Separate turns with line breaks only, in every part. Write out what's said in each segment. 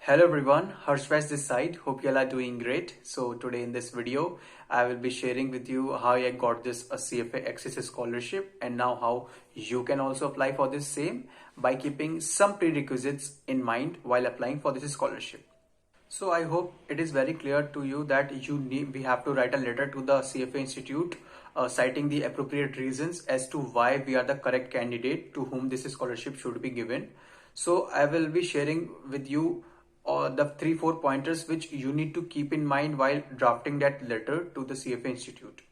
Hello everyone, Harshvaish this side. Hope you all are doing great. So today in this video, I will be sharing with you how I got this a CFA Access Scholarship and now how you can also apply for this same by keeping some prerequisites in mind while applying for this scholarship. So I hope it is very clear to you that we have to write a letter to the CFA Institute citing the appropriate reasons as to why we are the correct candidate to whom this scholarship should be given. So I will be sharing with you the 3-4 pointers which you need to keep in mind while drafting that letter to the CFA Institute.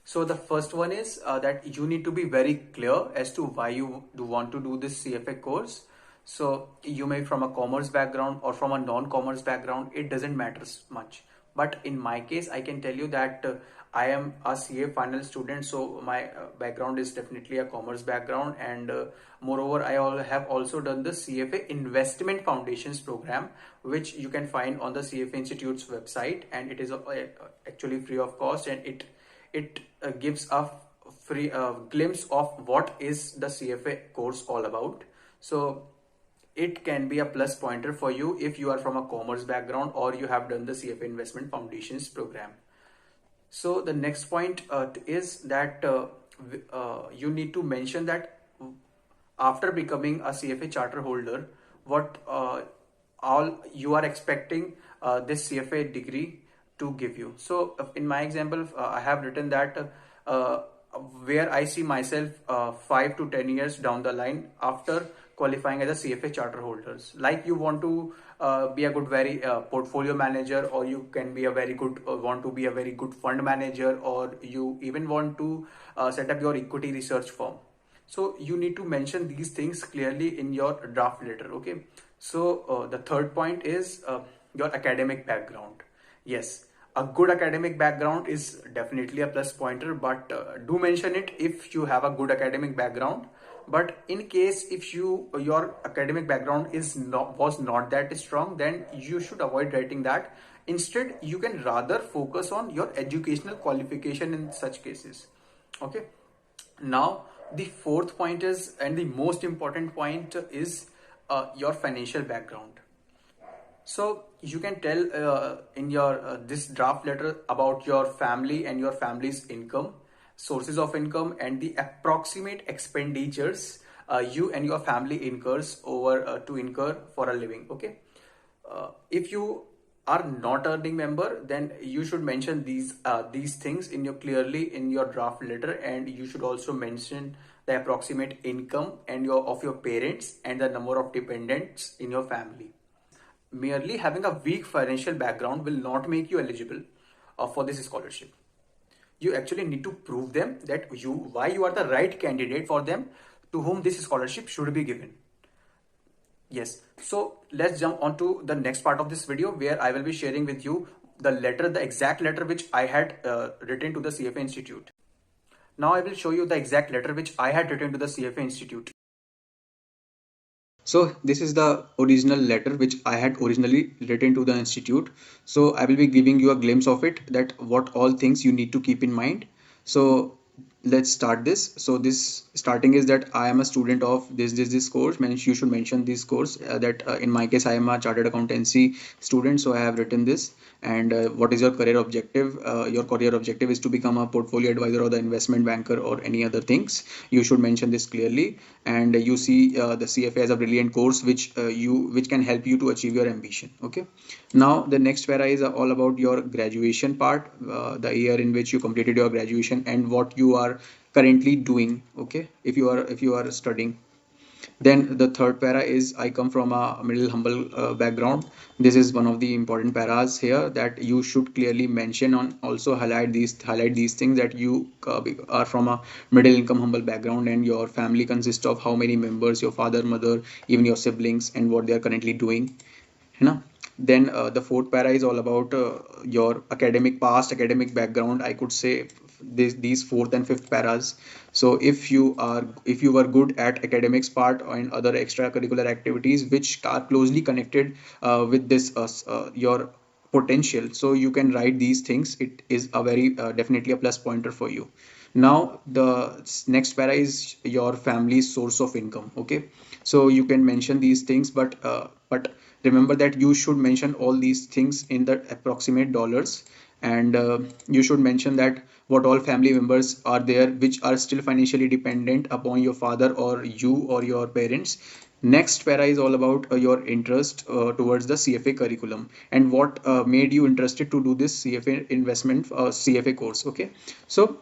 So the first one is that you need to be very clear as to why you do want to do this CFA course. So you may from a commerce background or from a non-commerce background, it doesn't matter much. But in my case, I can tell you that I am a CA final student, so my background is definitely a commerce background, and moreover, I have also done the CFA Investment Foundations program, which you can find on the CFA Institute's website, and it is actually free of cost, and it gives a free glimpse of what is the CFA course all about. So it can be a plus pointer for you if you are from a commerce background or you have done the CFA Investment Foundations program. So the next point is that you need to mention that after becoming a CFA charter holder, what all you are expecting this CFA degree to give you. So in my example, I have written that where I see myself 5 to 10 years down the line after qualifying as a CFA charter holders. Like you want to be a good very portfolio manager, or you can be a very good want to be a very good fund manager, or you even want to set up your equity research firm. So you need to mention these things clearly in your draft letter. Okay. So the third point is your academic background. Yes, a good academic background is definitely a plus pointer, but do mention it if you have a good academic background. But in case if your academic background was not that strong, then you should avoid writing that. Instead, you can rather focus on your educational qualification in such cases. Okay. Now the fourth point is, and the most important point is your financial background. So you can tell in your this draft letter about your family and your family's income, sources of income, and the approximate expenditures you and your family incurs to incur for a living. Okay, if you are not earning member, then you should mention these things clearly in your draft letter, and you should also mention the approximate income and of your parents and the number of dependents in your family. Merely having a weak financial background will not make you eligible for this scholarship. You actually need to prove them that why you are the right candidate for them to whom this scholarship should be given. Yes, so let's jump on to the next part of this video, where I will be sharing with you the exact letter which I had written to the CFA Institute. Now I will show you the exact letter which I had written to the CFA Institute. So this is the original letter which I had originally written to the institute. So I will be giving you a glimpse of it, that what all things you need to keep in mind. So let's start this. So this starting is that I am a student of this course. You should mention this course that in my case I am a chartered accountancy student. So I have written this. And what is your career objective? Your career objective is to become a portfolio advisor or the investment banker or any other things. You should mention this clearly. And you see the CFA as a brilliant course which can help you to achieve your ambition. Okay. Now the next para is all about your graduation part, the year in which you completed your graduation and what you are currently doing. Okay, if you are studying. Then the third para is I come from a middle humble background. This is one of the important paras here, that you should clearly mention on, also highlight these things, that you are from a middle income humble background and your family consists of how many members, your father, mother, even your siblings, and what they are currently doing. You know. Then the fourth para is all about your academic background. I could say these fourth and fifth paras. So if you were good at academics part and other extracurricular activities which are closely connected with this your potential, so you can write these things. It is a very definitely a plus pointer for you. Now the next para is your family's source of income. Okay, so you can mention these things, but remember that you should mention all these things in the approximate dollars, and you should mention that what all family members are there which are still financially dependent upon your father or you or your parents. Next para is all about your interest towards the CFA curriculum and what made you interested to do this CFA investment CFA course. Okay, so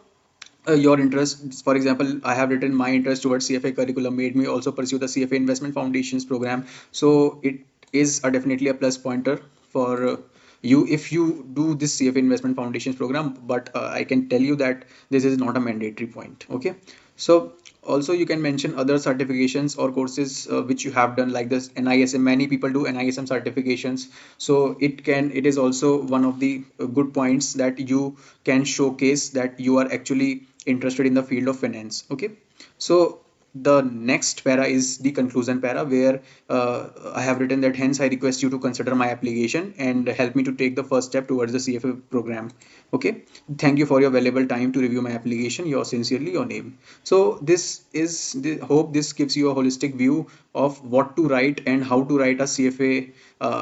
your interest, for example, I have written my interest towards CFA curriculum made me also pursue the CFA investment foundations program. So it is definitely a plus pointer for you if you do this CFA investment foundations program, but I can tell you that this is not a mandatory point. Okay, so also you can mention other certifications or courses which you have done, like this NISM. Many people do NISM certifications, so it is also one of the good points that you can showcase that you are actually interested in the field of finance. Okay, so the next para is the conclusion para, where I have written that hence I request you to consider my application and help me to take the first step towards the CFA program. Okay, thank you for your valuable time to review my application. Yours sincerely, your name. So this is the hope this gives you a holistic view of what to write and how to write a CFA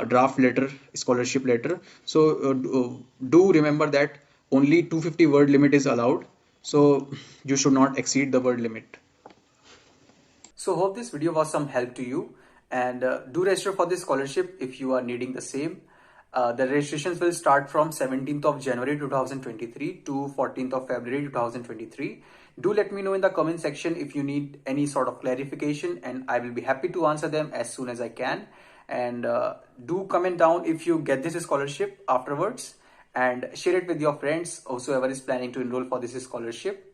draft letter, scholarship letter. So do remember that only 250 word limit is allowed, so you should not exceed the word limit. So hope this video was some help to you, and do register for this scholarship if you are needing the same. The registrations will start from 17th of January 2023 to 14th of February 2023. Do let me know in the comment section if you need any sort of clarification, and I will be happy to answer them as soon as I can. And do comment down if you get this scholarship afterwards, and share it with your friends, whosoever is planning to enroll for this scholarship.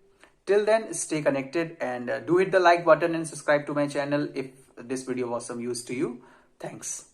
Till then, stay connected, and do hit the like button and subscribe to my channel if this video was some use to you. Thanks.